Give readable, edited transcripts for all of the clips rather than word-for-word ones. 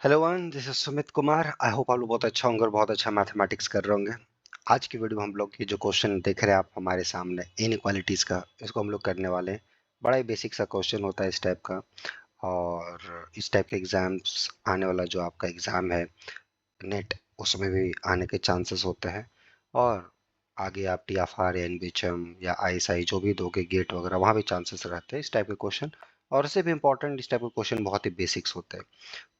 Hello one, this is Sumit Kumar. I hope आप लोग बहुत अच्छा होंगे और बहुत अच्छा मैथमेटिक्स कर रहे होंगे। आज की वीडियो में हम लोग ये जो क्वेश्चन देख रहे हैं आप हमारे सामने इनइक्वालिटीज का, इसको हम लोग करने वाले हैं। बड़ा ही बेसिक सा क्वेश्चन होता है इस टाइप का। और इस टाइप के एग्जाम्स आने वाला जो आपका एग्जाम है नेट, उसमें भी आने के चांसेस होते हैं। और आगे आप TFR या एनबीएचएम या आईएसआई जो भी दोगे गेट वगैरह, वहाँ भी चांसेस रहते हैं इस टाइप के क्वेश्चन। और इससे भी इम्पोर्टेंट इस टाइप के क्वेश्चन बहुत ही बेसिक्स होते हैं।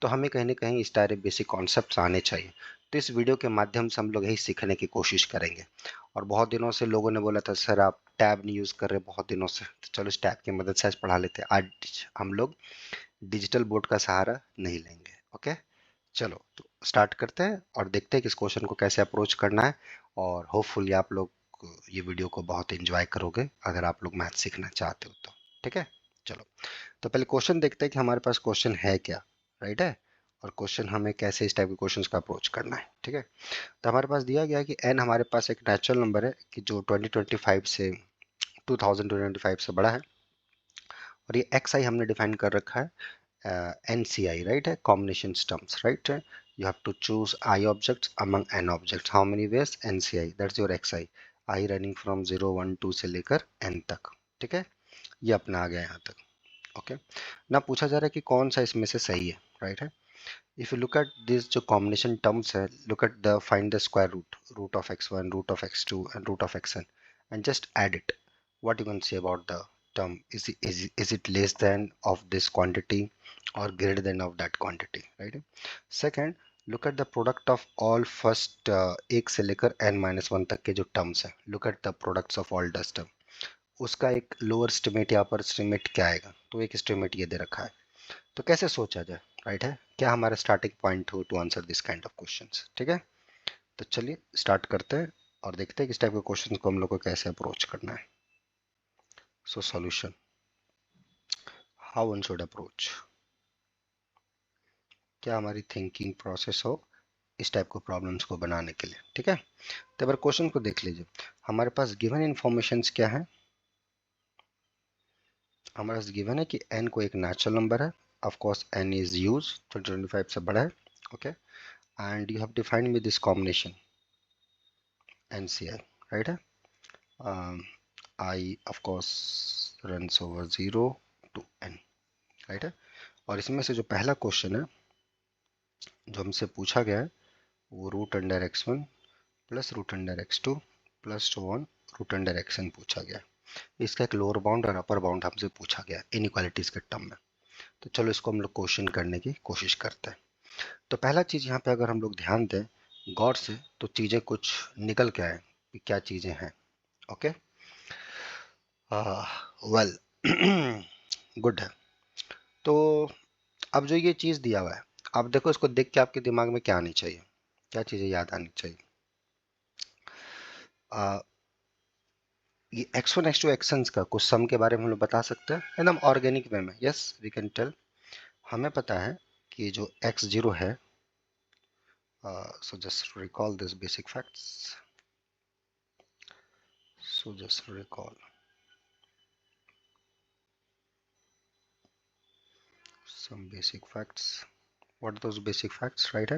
तो हमें कहीं ना कहीं इस तरह बेसिक कॉन्सेप्ट्स आने चाहिए। तो इस वीडियो के माध्यम से हम लोग यही सीखने की कोशिश करेंगे। और बहुत दिनों से लोगों ने बोला था सर आप टैब नहीं यूज़ कर रहे बहुत दिनों से, तो चलो इस टैब की मदद से आज पढ़ा लेते हैं। आज हम लोग डिजिटल बोर्ड का सहारा नहीं लेंगे। ओके, चलो तो स्टार्ट करते हैं और देखते हैं कि इस क्वेश्चन को कैसे अप्रोच करना है। और होपफुली आप लोग ये वीडियो को बहुत एंजॉय करोगे अगर आप लोग मैथ सीखना चाहते हो तो। ठीक है, चलो तो पहले क्वेश्चन देखते हैं कि हमारे पास क्वेश्चन है क्या। राइट है, और क्वेश्चन हमें कैसे इस टाइप के क्वेश्चंस का अप्रोच करना है। ठीक है, तो हमारे पास दिया गया है कि n हमारे पास एक नेचुरल नंबर है कि जो 2025 से 2025 से बड़ा है। और ये xi हमने डिफाइन कर रखा है NCI, राइट है, कॉम्बिनेशन टर्म्स, राइट है। You have to choose I objects among n objects, how many ways, NCI, that's your xi। I running from 0 1 2 से लेकर n तक। ठीक है, ये अपना आ गया यहाँ तक। ओके, ना पूछा जा रहा है कि कौन सा इसमें से सही है। राइट है, if you look at this जो कॉम्बिनेशन टर्म्स है, look at the find the square root, root of x1, root of x2 and root of xn, and just add it. What you can say about the term, is it less than of this quantity or greater than of that quantity, right? Second, look at the product of all first एक से लेकर n-1 तक के जो terms हैं, look at the products of all dust term, उसका एक lower estimate यहाँ पर एस्टिमेट क्या आएगा। तो एक एस्टिमेट ये दे रखा है, तो कैसे सोचा जाए। राइट है, क्या हमारा स्टार्टिंग पॉइंट हो to answer this kind of questions. ठीक है, तो चलिए स्टार्ट करते हैं और देखते हैं कि इस टाइप के क्वेश्चन को हम लोग को कैसे अप्रोच करना है। So solution, how one should approach, क्या हमारी थिंकिंग प्रोसेस हो इस टाइप को प्रॉब्लम्स को बनाने के लिए। ठीक है, तो एक बार क्वेश्चन को देख लीजिए। हमारे पास गिवन इन्फॉर्मेशंस क्या है। हमारे पास गिवन है कि n को एक नेचुरल नंबर है, of course n is use 2025 से बड़ा है। Okay, and you have defined with this combination NCI, right है। I of course runs over 0 to n, right है। और इसमें से जो पहला क्वेश्चन है जो हमसे पूछा गया है वो root under x1 plus root under x2 plus to one root under xn पूछा गया है। इसका एक लोअर बाउंड और अपर बाउंड हमसे पूछा गया इनइक्वालिटीज के टर्म में। तो चलो इसको हम लोग क्वेश्चन करने की कोशिश करते हैं। तो पहला चीज यहाँ पे अगर हम लोग ध्यान दें गौर से तो चीजें कुछ निकल के आए कि क्या चीजें हैं। ओके, वेल गुड है। तो अब जो ये चीज दिया हुआ है, आप देखो इसको देख के आपके दिमाग में क्या आनी चाहिए, क्या चीजें याद आनी चाहिए। आ, ये x1 x2 xns का कुछ सम के बारे में हम लोग बता सकते हैं एकदम ऑर्गेनिक वे में। Yes we can tell. हमें पता है कि जो x0 है, so just recall this basic facts, so just recall some basic facts. What those basic facts, right है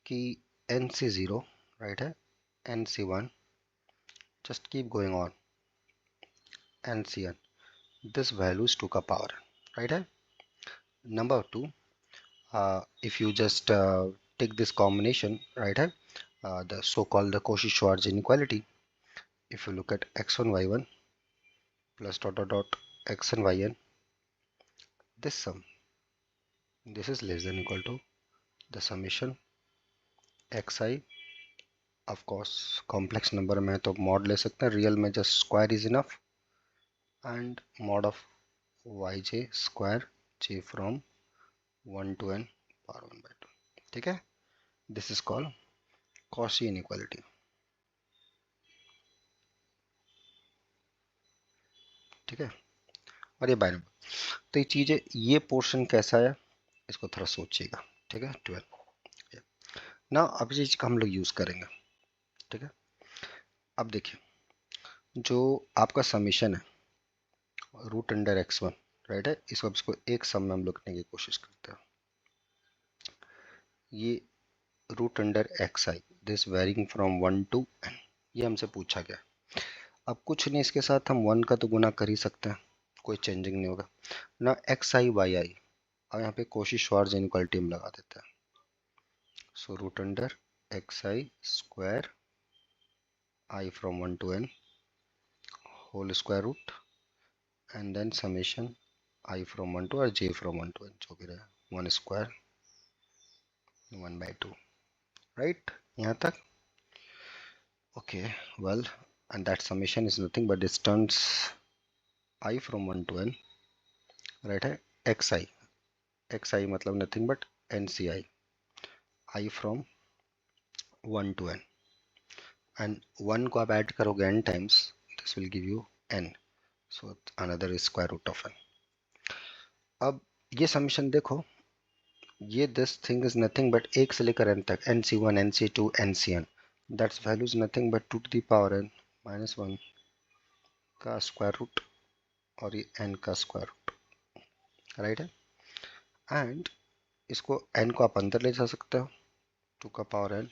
कि nc0, राइट है, nc1, just keep going on, ncn, this value is 2 का power, right है। number 2, if you just take this combination, right है, the so called the Cauchy-Schwarz inequality, if you look at x1 y1 plus dot dot dot xn yn, this sum, this is less than equal to the summation xi, of course complex number में तो mod ले सकते हैं, real में just square is enough, and mod of yj square j from 1 to n power 1 by 2। ठीक है, this is called Cauchy inequality. ठीक है, और ये बाय नंबर, तो ये चीजें, ये पोर्शन कैसा है इसको थोड़ा सोचिएगा। ठीक है, 12 ना, अब चीज का हम लोग यूज करेंगे। ठीक है, अब देखिए जो आपका समीशन है रूट अंडर x1, राइट है, इसको अब इसको एक सम में हम लोग करने की कोशिश करते हैं। ये root under x i this varying from 1 to n, ये हमसे पूछा गया। अब कुछ नहीं, इसके साथ हम 1 का तो गुना कर ही सकते हैं, कोई चेंजिंग नहीं होगा ना। एक्स आई वाई आई, और यहाँ पे कोशिश श्वार्ट्ज इनइक्वालिटी हम लगा देते हैं। So root under x i square i from 1 to n whole square root and then summation i from 1 to और j फ्रॉम 1 to n, जो भी रहे 1 स्क्वायर 1/2, राइट यहाँ तक। Okay well, and that summation is nothing but distance I from 1 to n, right है xi मतलब nothing but nci I from 1 to n, and 1 को आप ऐड करोगे n times, this will give you n, so another is square root of n। अब ये summation देखो, ये this thing is nothing but 1 से लेकर n तक, nc1 nc2 ncn, that's value is nothing but 2 to the power n minus 1 का square root और ये n का स्क्वायर रूट, राइट है। एंड इसको n को आप अंदर ले जा सकते हो, 2 का power n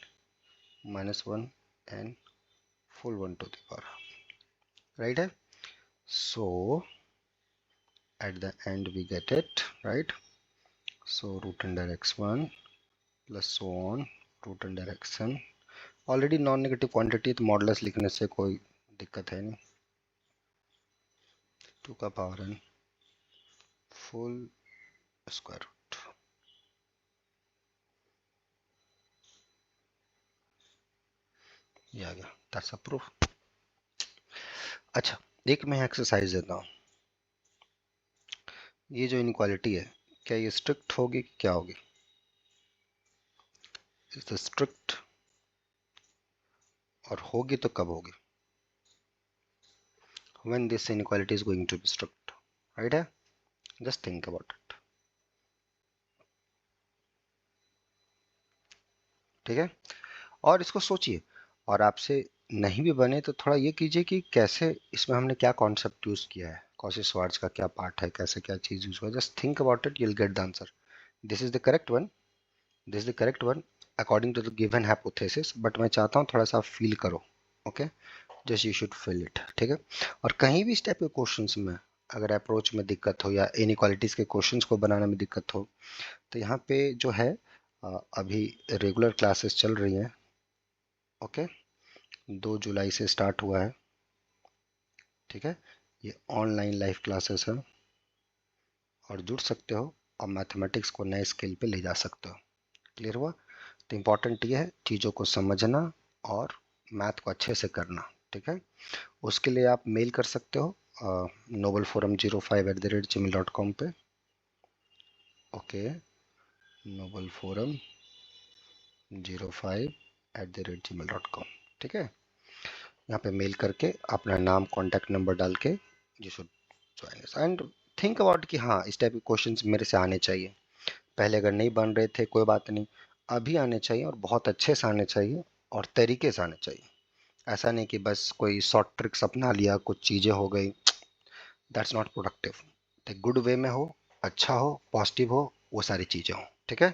minus 1 n full 1 to the power, right है। So at the end we get it, right? So root under x1 plus so on root under xn, already non negative quantity तो modulus लिखने से कोई दिक्कत है नहीं, 2 का power n full square root, ये आ गया, दैट्स अ प्रूफ। अच्छा, एक मैं एक्सरसाइज देता हूँ। ये जो इनक्वालिटी है, क्या ये स्ट्रिक्ट होगी कि क्या होगी? इज स्ट्रिक्ट, और होगी तो कब होगी? when this inequality is going to be strict, right है? just think about it, ठीक है। और इसको सोचिए, और आपसे नहीं भी बने तो थोड़ा ये कीजिए कि कैसे इसमें हमने क्या कॉन्सेप्ट यूज किया है, कॉची-श्वार्ट्ज का क्या पार्ट है, कैसे क्या चीज यूज हुआ है। Just think about it, you will get the answer. This is the correct one, this is the correct one according to the given hypothesis, but मैं चाहता हूँ थोड़ा सा फील करो, okay, just you should feel it, ठीक है। और कहीं भी इस टाइप के क्वेश्चंस में अगर अप्रोच में दिक्कत हो या इनइक्वालिटीज के क्वेश्चंस को बनाने में दिक्कत हो, तो यहाँ पे जो है अभी रेगुलर क्लासेस चल रही हैं, ओके, 2 जुलाई से स्टार्ट हुआ है, ठीक है। ये ऑनलाइन लाइव क्लासेस है, और जुड़ सकते हो और मैथमेटिक्स को नए स्केल पे ले जा सकते हो। क्लियर हुआ? तो इम्पोर्टेंट ये है चीज़ों को समझना और मैथ को अच्छे से करना, ठीक है। उसके लिए आप मेल कर सकते हो novelforum05@gmail.com पे, ओके, novelforum05@gmail.com, ठीक है। यहाँ पे मेल करके अपना नाम, कॉन्टैक्ट नंबर डाल के you should join us and think about कि हाँ इस टाइप के क्वेश्चंस मेरे से आने चाहिए। पहले अगर नहीं बन रहे थे कोई बात नहीं, अभी आने चाहिए और बहुत अच्छे से आने चाहिए और तरीके से आने चाहिए। ऐसा नहीं कि बस कोई शॉर्ट ट्रिक्स अपना लिया, कुछ चीज़ें हो गई, दैट्स नॉट प्रोडक्टिव। एक गुड वे में हो, अच्छा हो, पॉजिटिव हो, वो सारी चीज़ें हो, ठीक है।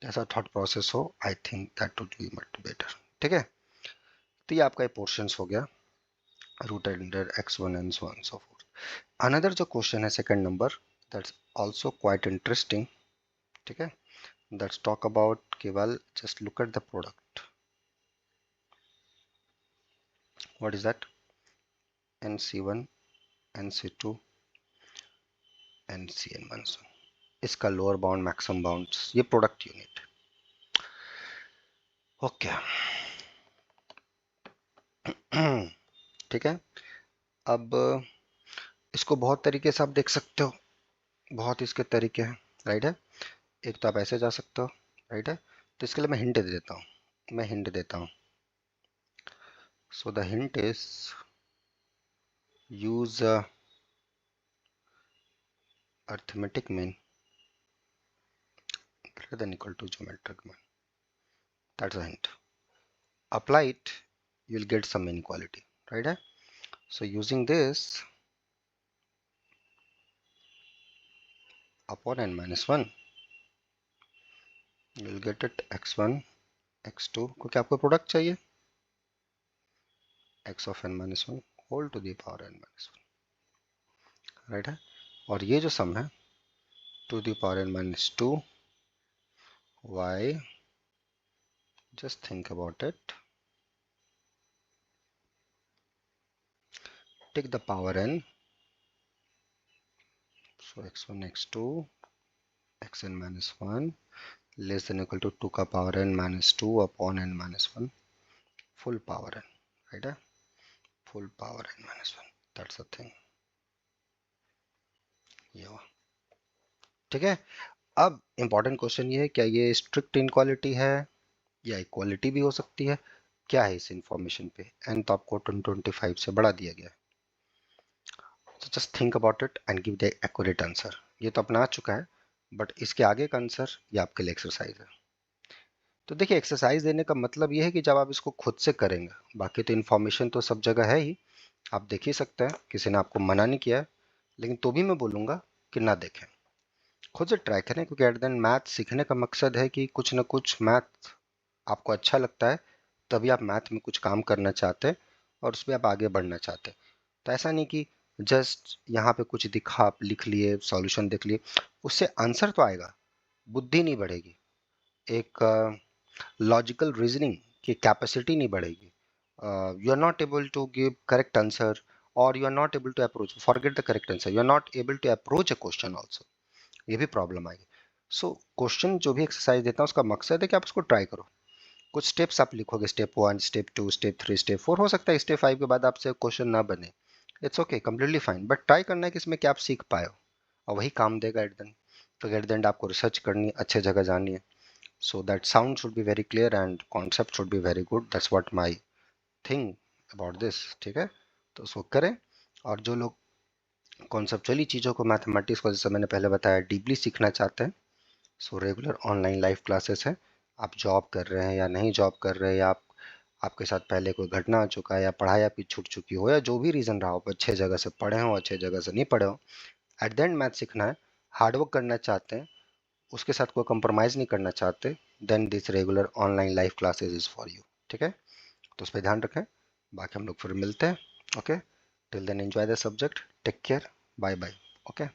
ऐसा थॉट प्रोसेस हो, I think that would be much better, ठीक है। तो ये आपका पोर्शन हो गया, root under x1 and so on and so forth. Another जो क्वेश्चन है second number, that's also quite interesting, ठीक है। Let's talk about केवल just look at the product. What is that? NC1 NC2 NCN1, इसका lower bound, maximum bounds, ये product unit, okay, ठीक है। अब इसको बहुत तरीके से आप देख सकते हो, बहुत इसके तरीके हैं, राइट है। एक तो आप ऐसे जा सकते हो, राइट है। तो इसके लिए मैं हिंट दे देता हूँ, मैं हिंट देता हूँ। So the hint is use arithmetic mean greater than equal to geometric mean. That's the hint. Apply it, you'll get some inequality, right? So using this upon n minus 1, you will get it x1 x2, क्योंकि आपको product चाहिए, x of n minus one whole to the power n minus one, right है। और ये जो sum है to the power n minus to y, just think about it, take the power n, so x1 x2 xn minus 1 less than equal to 2 का power n minus 2 upon n minus 1 full power n, right है, full power n minus 1, that's the thing, ये हुआ। ठीक है, अब important question ये है, क्या ये स्ट्रिक्ट इनक्वालिटी है या इक्वालिटी भी हो सकती है, क्या है इस इंफॉर्मेशन पे, एन तो आपको 25 से बढ़ा दिया गया है, so just think about it and give the accurate answer। ये तो अपना आ चुका है, बट इसके आगे का आंसर ये आपके लिए एक्सरसाइज है। तो देखिए, एक्सरसाइज देने का मतलब ये है कि जब आप इसको खुद से करेंगे, बाकी तो इन्फॉर्मेशन तो सब जगह है ही, आप देख ही सकते हैं, किसी ने आपको मना नहीं किया है, लेकिन तो भी मैं बोलूँगा कि ना देखें, खुद से ट्राई करें, क्योंकि एट द एंड मैथ सीखने का मकसद है कि कुछ ना कुछ मैथ आपको अच्छा लगता है, तभी आप मैथ में कुछ काम करना चाहते हैं और उसमें आप आगे बढ़ना चाहते हैं। तो ऐसा नहीं कि जस्ट यहाँ पे कुछ दिखा, आप लिख लिए, सॉल्यूशन देख लिए, उससे आंसर तो आएगा, बुद्धि नहीं बढ़ेगी, एक लॉजिकल रीजनिंग की कैपेसिटी नहीं बढ़ेगी, you are not able to give correct answer, और you are not able to approach, forget the correct answer, you are not able to approach a question also, ये भी प्रॉब्लम आएगी। So question जो भी exercise देता हूँ उसका मकसद है कि आप उसको ट्राई करो, कुछ स्टेप्स आप लिखोगे, स्टेप 1 स्टेप 2 स्टेप 3 स्टेप 4, हो सकता है स्टेप 5 के बाद आपसे क्वेश्चन ना बने, it's okay, completely fine, but try करना है कि इसमें क्या आप सीख पाए हो, और वही काम देगा एट द एंड। तो एट द एंड आपको रिसर्च करनी है, अच्छे जगह जानी है, so that sound should be very clear and concept should be very good, that's what my thing about this, ठीक है। तो उसको करें, और जो लोग कॉन्सेप्चुअली चीज़ों को, मैथमेटिक्स को, जैसे मैंने पहले बताया, डीपली सीखना चाहते हैं, so regular online live classes है, आप जॉब कर रहे हैं या नहीं जॉब कर रहे हैं, या आप, आपके साथ पहले कोई घटना आ चुका है, या पढ़ाई आपकी छूट चुकी हो, या जो भी रीज़न रहा हो, अच्छे जगह से पढ़े हो, अच्छे जगह से नहीं पढ़े हो, एट द एंड मैथ सीखना है, हार्डवर्क करना चाहते हैं, उसके साथ कोई कंप्रोमाइज़ नहीं करना चाहते, then this regular online live classes is for you, ठीक है। तो उस पर ध्यान रखें, बाकी हम लोग फिर मिलते हैं, okay, till then enjoy the subject, take care, bye bye, okay.